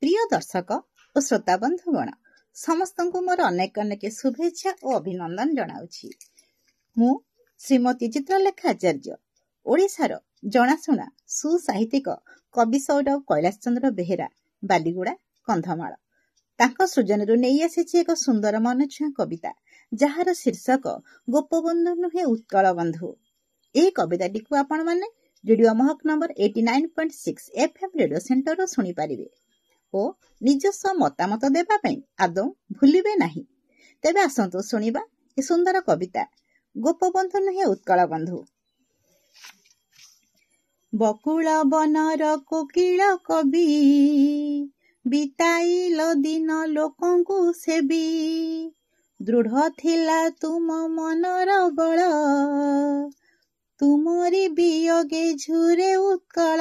प्रिय दर्शक और श्रोता बंधुगण समस्त को मोर अनेक अनेक शुभेच्छा और अभिनंदन जनाऊछि। मु श्रीमती चित्रलेखा आचार्य ओडिशार जनाशुना सुसाहित्यिक कवि सौरभ कैलाश चंद्र बेहेरा बालीगुड़ा कंधमाल तांको सृजन नहीं आसी एक सुंदर मनछुआ कविता जार शीर्षक गोपबंधु नुहे उत्कल बंधु। यह कविताटी को आपण माने रेडियो महक नंबर 89.6 FM रेडियो सेंटर शुणी पारिबे और निजस्व मतामत देबा पई आदौ भूलिबे नाही। तेबे आसंतु सुनिबा ए सुंदर कविता गोपबंधु नुहे उत्कल बंधु। बकुल बनर कोकिल कवि बिताइल दिन लोकंकु सेबी दृढ़ थिला तुम मनर बल तुमरी वियोगे झुरे उत्कल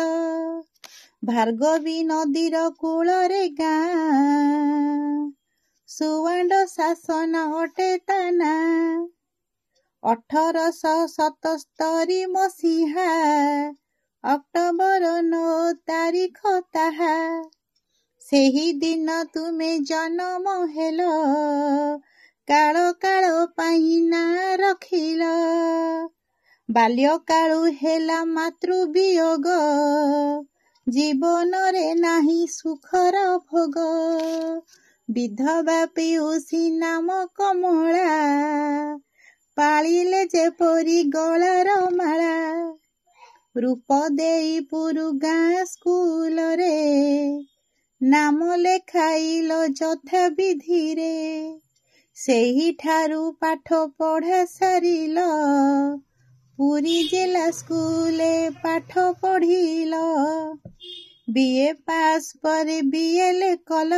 भार्गवी नदीर कूलरे गाँ सुवांड शासन अटे ताना 1877 मसीहा अक्टोबर 9 तारीख ताहा सेही दिन तुमे जन्म हेल काल काल पाइना रखिल बाल्य कालु हेला मातृ वियोग जीवन रे नाही सुखर भोग विधवा पियुषी नाम कमला पालिले जेपरी गलार माला रूप देई पुरु गाँ स्कूल रे नाम लेखाइल जथा विधि रे सेही ठारू पाठ पढ़ा सारिल पुरी जिला स्कूले पाठ पढ़िल बीए पास पर बीएल कल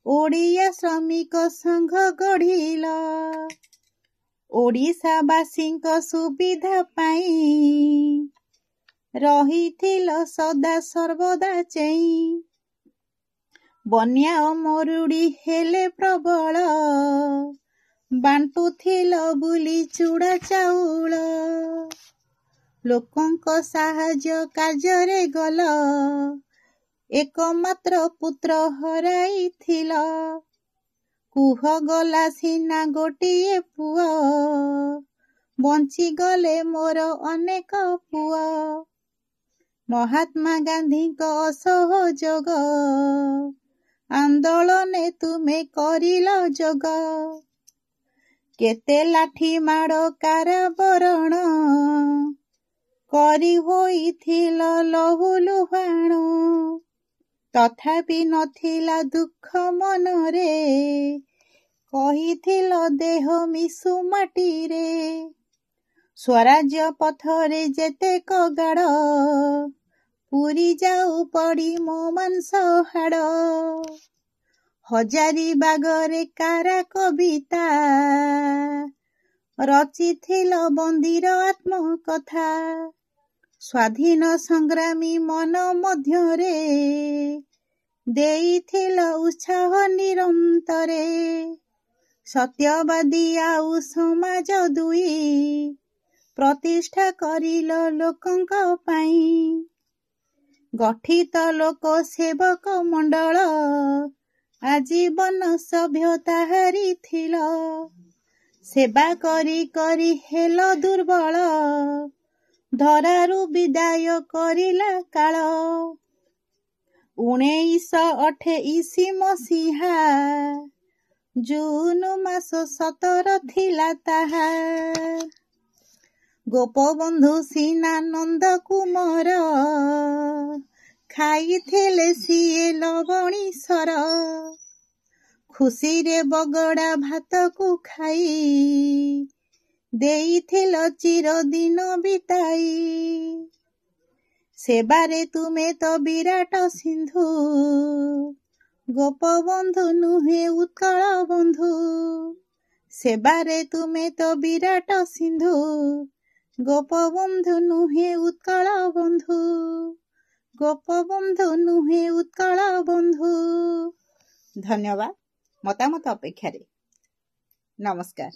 ओडिया श्रमिक संघ गढ़िल ओडिशावासींक सुविधा पाई रहिथिल सदा सर्वदा चेई बन्या मरुड़ी हेले प्रबल बांटुथिल बुली चूड़ा चाउल लोकंक साहाଯ୍ୟ କାର୍ଯ୍ୟରେ गल एकमात्र पुत्र हराइथिल कुह गला सिना गोटिए पुआ बंची गले मोर अनेक पुआ महात्मा गांधी को असहयोग आंदोलने तुमे करिल जोग केते लाठी माड़ काराबरण करी होइथिल लहु लुहाण तथापि नथिला दुख मनरे कहिथिल देह मिसु माटी रे स्वराज्य पथरे जेते कगाड़ पुरी जाऊ पड़ी मो मांस हाड़ हजारी बागरे कारा कविता रचिथिल बंदीर आत्मकथा स्वाधीन संग्रामी मन मध्यरे देइथिल उत्साह निरंतरे सत्यवादी आउ समाज दुई प्रतिष्ठा करिल लोकंक पाई गठित लोक सेवक मंडल आजीवन सभ्यता हारिथिल सेवा करी करी हेल दुर्बल धरारु विदाय करिला काल 1928 मसीहा जून मास 17 थिला ताहा गोपबंधु सीना नंद कुमार खाइथिले सिए लवणी सर खुशी रे बगड़ा भात को खाई देइथिल चिर दिन बिताई सेबारे तुमे तो विराट सिंधु गोपबंधु नुहे उत्कल बंधु सेबारे तुमे तो विराट सिंधु गोपबंधु नुहे उत्कल बंधु गोपबंधु नुहे उत्कल बंधु। धन्यवाद मतामत अपेक्षा रे नमस्कार।